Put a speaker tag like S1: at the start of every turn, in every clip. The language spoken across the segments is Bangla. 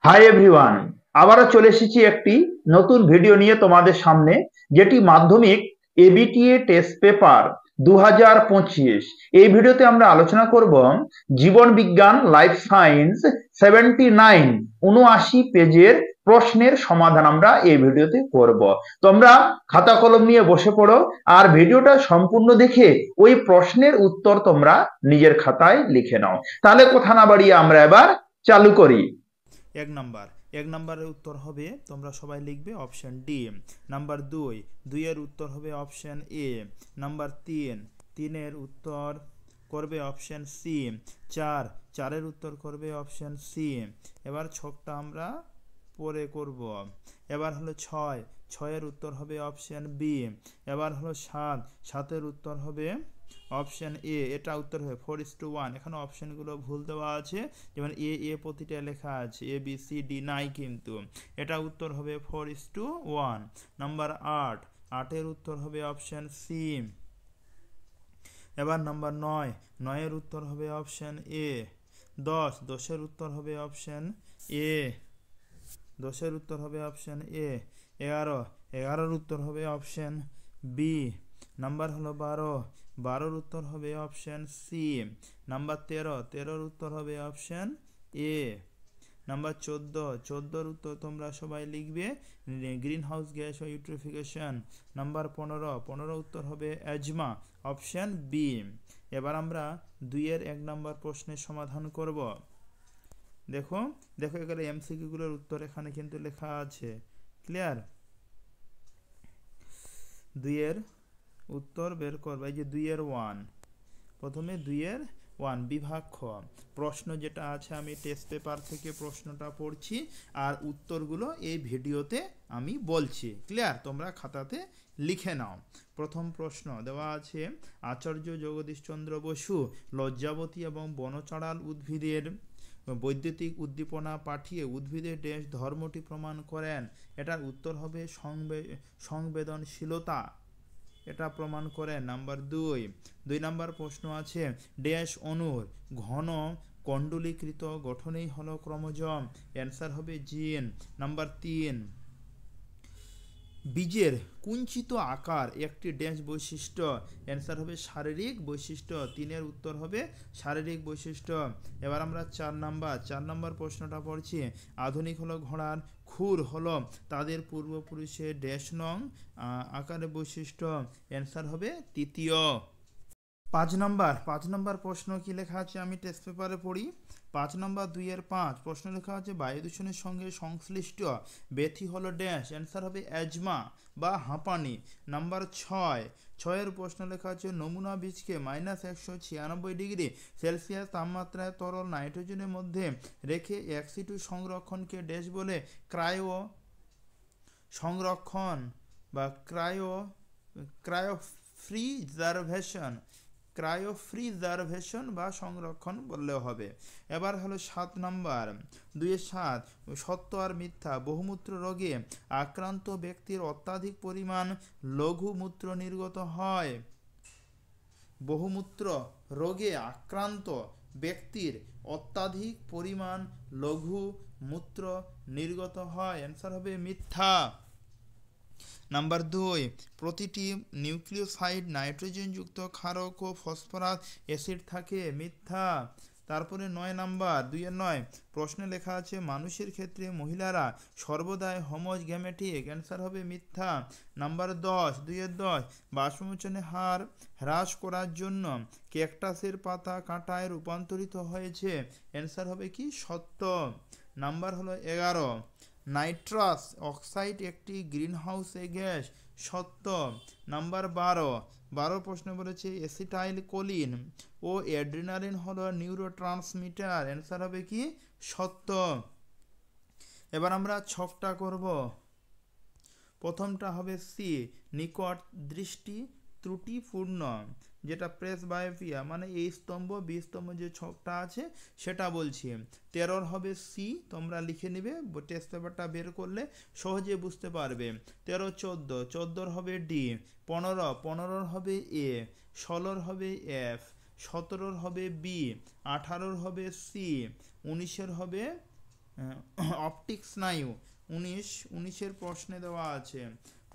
S1: হাই এভরিওয়ান, আবারও চলে এসেছি একটি নতুন ভিডিও নিয়ে তোমাদের সামনে, যেটি মাধ্যমিক এবিটিএ টেস্ট পেপার 2025। এই ভিডিওতে আমরা আলোচনা করব জীবন বিজ্ঞান লাইফ সায়েন্স 79 পেজের প্রশ্নের সমাধান আমরা এই ভিডিওতে করব। তোমরা খাতা কলম নিয়ে বসে পড়ো আর ভিডিওটা সম্পূর্ণ দেখে ওই প্রশ্নের উত্তর তোমরা নিজের খাতায় লিখে নাও। তাহলে কথা না বাড়িয়ে আমরা এবার চালু করি।
S2: এক নম্বরের উত্তর হবে, তোমরা সবাই লিখবে অপশন ডি। নাম্বার দুইয়ের উত্তর হবে অপশন এ। নাম্বার তিনের উত্তর করবে অপশন সি। চারের উত্তর করবে অপশন সি। এবার ছকটা আমরা পরে করব। এবার হলো ছয়ের উত্তর হবে অপশন বি। এবার হলো সাতের উত্তর হবে অপশন এ। এটা উত্তর হবে 4:1। এখানে অপশনগুলো ভুল দেওয়া আছে, যেমন এ প্রতিটা লেখা আছে, এ বি সি ডি নাই, কিন্তু এটা উত্তর হবে 4:1। নাম্বার আটের উত্তর হবে অপশন সি। এবার নাম্বার নয়ের উত্তর হবে অপশন এ। দশের উত্তর হবে অপশন এ। দশের উত্তর হবে অপশন এ। এগারোর উত্তর হবে অপশন বি। নাম্বার হলো 12 উত্তর হবে অপশন সি। নাম্বার 13 উত্তর হবে অপশন এ। নাম্বার 14 উত্তর তোমরা সবাই লিখবে গ্রিন হাউস গ্যাস ও ইউট্রিফিকেশন। নাম্বার 15 উত্তর হবে অ্যাজমা, অপশন বি। এবার আমরা 2-এর 1 নম্বর প্রশ্নের সমাধান করব। দেখো এখানে এমসিকিউ গুলোর উত্তর এখানে কিন্তু লেখা আছে, ক্লিয়ার। 2-এর উত্তর বের করবে, এই যে 2-এর 1। প্রথমে 2-এর 1 বিভাগ খ প্রশ্ন যেটা আছে, আমি টেস্ট পেপার থেকে প্রশ্নটা পড়ছি আর উত্তরগুলো এই ভিডিওতে আমি বলছি, ক্লিয়ার। তোমরা খাতাতে লিখে নাও। প্রথম প্রশ্ন দেওয়া আছে, আচার্য জগদীশচন্দ্র বসু লজ্জাবতী এবং বনচড়াল উদ্ভিদের বৈদ্যুতিক উদ্দীপনা পাঠিয়ে উদ্ভিদের ধর্মটি প্রমাণ করেন। এটার উত্তর হবে সংবেদনশীলতা, এটা প্রমাণ করে। নাম্বার 2 নাম্বার প্রশ্ন আছে, ড্যাশ অণুর ঘন কণ্ডলীকৃত গঠনেই হলো ক্রোমোজোম। অ্যান্সার হবে জিন। নাম্বার 3, বীজের কুঞ্চিত আকার একটি ড্যাশ বৈশিষ্ট্য। অ্যান্সার হবে শারীরিক বৈশিষ্ট্য। 3-এর উত্তর হবে শারীরিক বৈশিষ্ট্য। এবার আমরা 4 নম্বর প্রশ্নটা পড়ছি, আধুনিক হলো ঘোড়ার খুর হলো তাদের পূর্বপুরুষের ড্যাশ নং আকারের বৈশিষ্ট্য। অ্যান্সার হবে 3য়। 5 নম্বর প্রশ্ন কি লেখা আছে, আমি টেস্ট পেপারে পড়ি। 5 নম্বর 2-এর 5 প্রশ্ন লেখা আছে, বায়ু দূষণের সঙ্গে সংশ্লিষ্ট ব্যাধি হলো ড্যাশ। অ্যান্সার হবে অ্যাজমা বা হাঁপানি। নাম্বার 6-এর প্রশ্ন লেখা আছে, নমুনা বীজকে -196 ডিগ্রি সেলসিয়াস তাপমাত্রায় তরল নাইট্রোজেনের মধ্যে রেখে এক্সিটু সংরক্ষণকে ড্যাশ বলে। ক্রায়ো সংরক্ষণ বা ক্রায়োফ্রিজারভেশন বা সংরক্ষণ বললেও হবে। এবার হলো 7 নাম্বার 2-এর 7, সত্য আর মিথ্যা। বহুমূত্র রোগে আক্রান্ত ব্যক্তির অত্যাধিক পরিমাণ লঘু মূত্র নির্গত হয়। বহুমূত্র রোগে আক্রান্ত ব্যক্তির অত্যাধিক পরিমাণ লঘু মূত্র নির্গত হয়। অ্যান্সার হবে মিথ্যা। নাম্বার 2, প্রতিটি নিউক্লিওসাইড নাইট্রোজেনযুক্ত ক্ষারক ও ফসফরাস অ্যাসিড থাকে। মিথ্যা। তারপরে 9 নাম্বার 2-এর 9 প্রশ্নে লেখা আছে, মানুষের ক্ষেত্রে মহিলারা সর্বদাই হোমোজ গ্যামেটিক। অ্যান্সার হবে মিথ্যা। নাম্বার 2-এর 10 বাষ্পমোচনের হার হ্রাস করার জন্য ক্যাকটাসের পাতা কাঁটায় রূপান্তরিত হয়েছে। অ্যান্সার হবে কি সত্য। নাম্বার হলো 11, নাইট্রাস অক্সাইড একটি গ্রিনহাউস গ্যাস। সত্য। নাম্বার 12 প্রশ্ন বলেছে, অ্যাসিটাইল কোলিন ও অ্যাড্রিনালিন হলো নিউরোট্রান্সমিটার। অ্যান্সার হবে কি সত্য। এবার আমরা ছকটা করব। প্রথমটা হবে সি, নিকট দৃষ্টি ত্রুটিপূর্ণ, যেটা প্রেস বায়োপিয়া, মানে এই স্তম্ভ বি স্তম্ভ যে ছকটা আছে সেটা বলছি। 13 হবে সি, তোমরা লিখে নেবে, টেস্ট পেপারটা বের করলে সহজে বুঝতে পারবে। 13, 14 হবে ডি। 15 হবে এ। 16 হবে এফ। 17 হবে বি। 18 হবে সি। 19 হবে অপটিক স্নায়ু 19 প্রশ্নে দেওয়া আছে।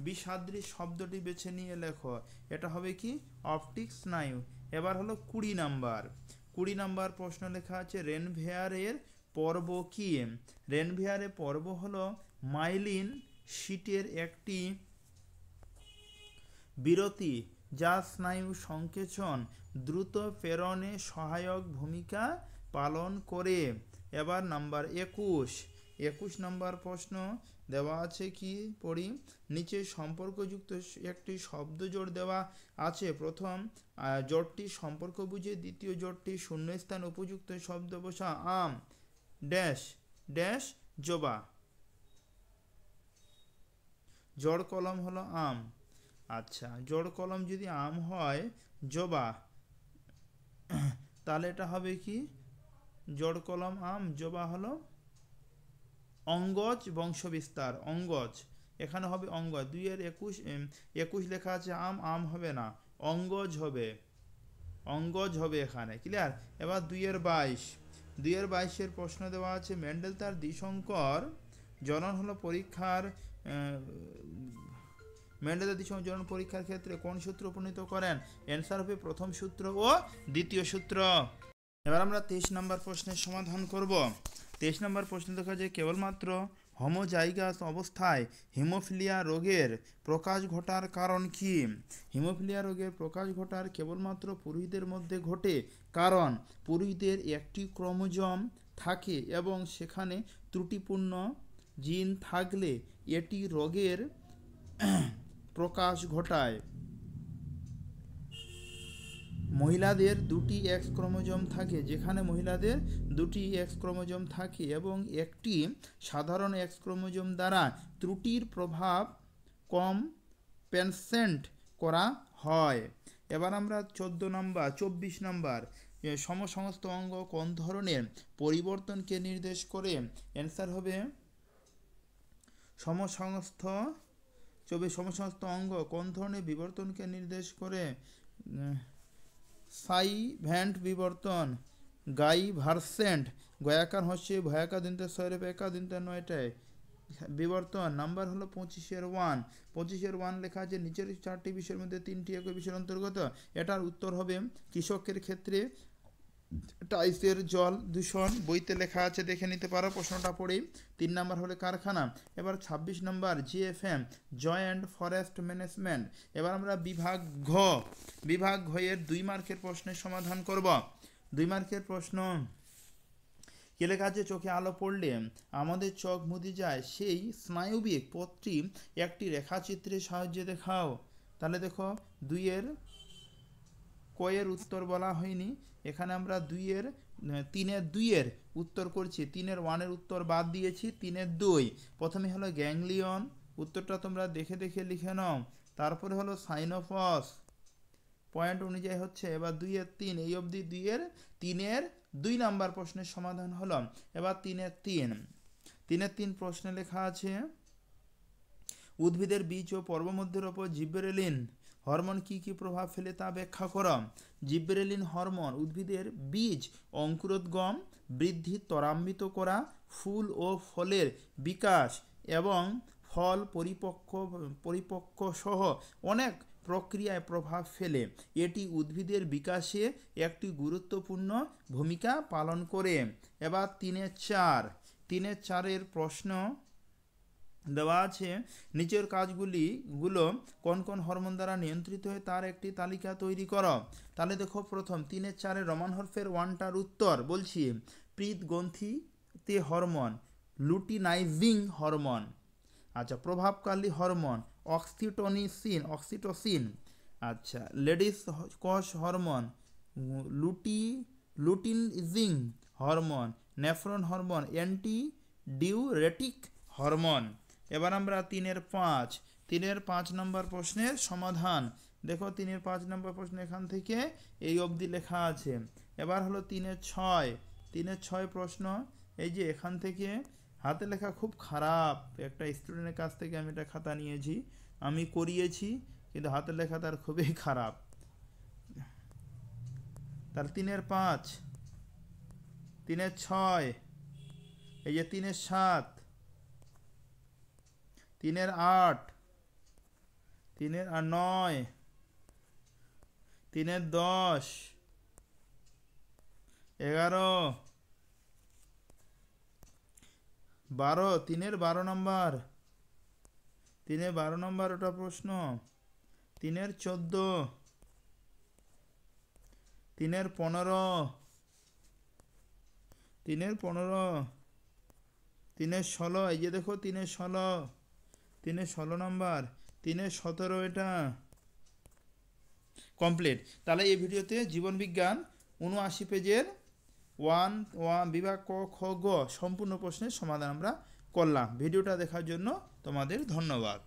S2: বিসাদৃশ শব্দটি বেছে নিয়ে লেখো। এটা হবে কি অপটিক স্নায়ু। এবার হলো 20 নাম্বার প্রশ্ন লেখা আছে রেনভেয়ারের পর্ব কি? রেনভেয়ারের পর্ব হলো মাইলিন শীটের একটি বিরতি যা স্নায়ু সংকেচন দ্রুত প্রেরণে সহায়ক ভূমিকা পালন করে। এবার নাম্বার 21 নাম্বার প্রশ্ন দেওয়া আছে কি পড়ি। নিচে সম্পর্কযুক্ত একটি শব্দ জোড় দেওয়া আছে। প্রথম জোড়টি সম্পর্ক বুঝে, দ্বিতীয় জোড়টি শূন্যস্থান উপযুক্ত শব্দ বসা। আম ড্যাশ ড্যাশ জবা। জোড় কলম হলো আম। আচ্ছা, জোড় কলম যদি আম হয় জবা, তাহলে এটা হবে কি জোড় কলম আম, জবা হলো অঙ্গজ বংশবিস্তার। অঙ্গজ এখানে হবে অঙ্গজ। 2-21 লেখা আছে আম, আম হবে না, অঙ্গজ হবে, অঙ্গজ হবে এখানে। ক্লিয়ার? এবার 2-22 প্রশ্ন দেওয়া আছে মেন্ডেল তার দ্বিসংকর জনন হলো পরীক্ষার মেন্ডেলের দ্বিসংকর জনন পরীক্ষার ক্ষেত্রে কোন সূত্র উপনীত করেন? অ্যান্সার হবে প্রথম সূত্র ও দ্বিতীয় সূত্র। এবার আমরা 23 নম্বর প্রশ্নের সমাধান করব। 23 নম্বর প্রশ্ন দেখা যায় কেবলমাত্র হোমোজাইগাস অবস্থায় হিমোফিলিয়া রোগের প্রকাশ ঘটার কারণ কি? হিমোফিলিয়া রোগের প্রকাশ ঘটার কেবলমাত্র পুরুষদের মধ্যে ঘটে, কারণ পুরুষদের একটি ক্রোমোজোম থাকে এবং সেখানে ত্রুটিপূর্ণ জিন থাকলে এটি রোগের প্রকাশ ঘটায়। মহিলাদের 2টি এক্স ক্রোমোজোম থাকে, যেখানে মহিলাদের 2টি এক্স ক্রোমোজোম থাকে এবং একটি সাধারণ এক্স ক্রোমোজোম দ্বারা ত্রুটির প্রভাব কম্পেনসেট করা হয়। এবার আমরা 24 নম্বর সমসমস্ত অঙ্গ কোন ধরনের পরিবর্তনকে নির্দেশ করে? অ্যান্সার হবে সমসমস্ত অঙ্গ কোন ধরনের বিবর্তনকে নির্দেশ করে? সাইভ্যান্ট বিবর্তন, গাইভারসেন্ট, গয়াকার হচ্ছে ভয়াকার দিনতে শহরে বেকার দিনতে নয়টায় বিবর্তন। নাম্বার হলো 25-1 লেখা আছে নিচের 4টি বিষয়ের মধ্যে 3টি একই বিষয়ের অন্তর্গত। এটার উত্তর হবে কৃষকের ক্ষেত্রে টাইসের জল দূষণ। বইতে লেখা আছে, দেখে নিতে পারো প্রশ্নটা পড়েই। 3 নাম্বার হলে কারখানা। এবার 26 নাম্বার জিএফএম জয়েন্ট ফরেস্ট ম্যানেজমেন্ট। এবার আমরা বিভাগ ঘ এর 2 মার্কের প্রশ্নের সমাধান করব। 2 মার্কের প্রশ্ন কি লেখা আছে? চোখে আলো পড়লে আমাদের চোখ মুদি যায়, সেই স্নায়বিক পথটি একটি রেখাচিত্রের সাহায্যে দেখাও। তাহলে দেখো 2-এর কয়ের উত্তর বলা হয়নি, এখানে আমরা 3-এর উত্তর করছি। 3-এর 1-এর উত্তর বাদ দিয়েছি, 3-এর 2। প্রথমে হলো গ্যাংলিয়ন, উত্তরটা তোমরা দেখে দেখে লিখে নাও। তারপরে হলো সাইনোপস, পয়েন্ট অনুযায়ী হচ্ছে। এবার 2-এর 3, এই অবধি 3-এর 2 নাম্বার প্রশ্নের সমাধান হলো। এবার 3-এর 3 প্রশ্নে লেখা আছে উদ্ভিদের বীজ ও পর্বমধ্যের ওপর জিব্রেলিন হরমোন কি কি প্রভাব ফেলে তা ব্যাখ্যা করো। জিব্রেলিন হরমোন উদ্ভিদের বীজ অঙ্কুরোদ্গম বৃদ্ধি ত্বরান্বিত করা, ফুল ও ফলের বিকাশ এবং ফল পরিপক্ক সহ অনেক প্রক্রিয়ায় প্রভাব ফেলে। এটি উদ্ভিদের বিকাশে একটি গুরুত্বপূর্ণ ভূমিকা পালন করে। এবার 3-এর 4 প্রশ্ন দেওয়া আছে নিচের কাজগুলো কোন কোন হরমোন দ্বারা নিয়ন্ত্রিত হয় তার একটি তালিকা তৈরি করো। তাহলে দেখো প্রথম 3-এর 4 রোমান হরফের 1টার উত্তর বলছি পিত্তগ্রন্থিতে হরমোন, লুটিনাইজিং হরমোন। আচ্ছা, প্রভাবকারী হরমোন অক্সিটোসিন। আচ্ছা, লেডিস কষ hormone luteinizing hormone, nephron hormone anti diuretic hormone. এবার আমরা 3-এর 5 নম্বর প্রশ্নের সমাধান দেখো। 3-এর 5 নম্বর প্রশ্ন এখান থেকে এই অবধি লেখা আছে। এবার হলো 3-এর 6 প্রশ্ন। এই যে এখান থেকে হাতে লেখা খুব খারাপ, একটা স্টুডেন্টের কাছ থেকে আমি এটা খাতা নিয়েছি, আমি করিয়েছি, কিন্তু হাতে লেখা তার খুবই খারাপ। তার 3-এর 5, 3-এর 6, এই যে 3-এর 7, 3-এর 8, 3-এর 9, 3-এর 10, 11, 12, 3-এর 12 নম্বর, 3-এর 12 নম্বর ওটা প্রশ্ন, 3-এর 14, 3-এর 15, 3-এর 15, 3-এর 16, এই যে দেখো 3-এর 16, 3-এর 16 নম্বর, 3-এর 17 এটা কমপ্লিট। তাহলে এই ভিডিওতে জীবন বিজ্ঞান 79 পেজের 1 বিভাগ ক খ গ সম্পূর্ণ প্রশ্নের সমাধান আমরা করলাম। ভিডিওটা দেখার জন্য তোমাদের ধন্যবাদ।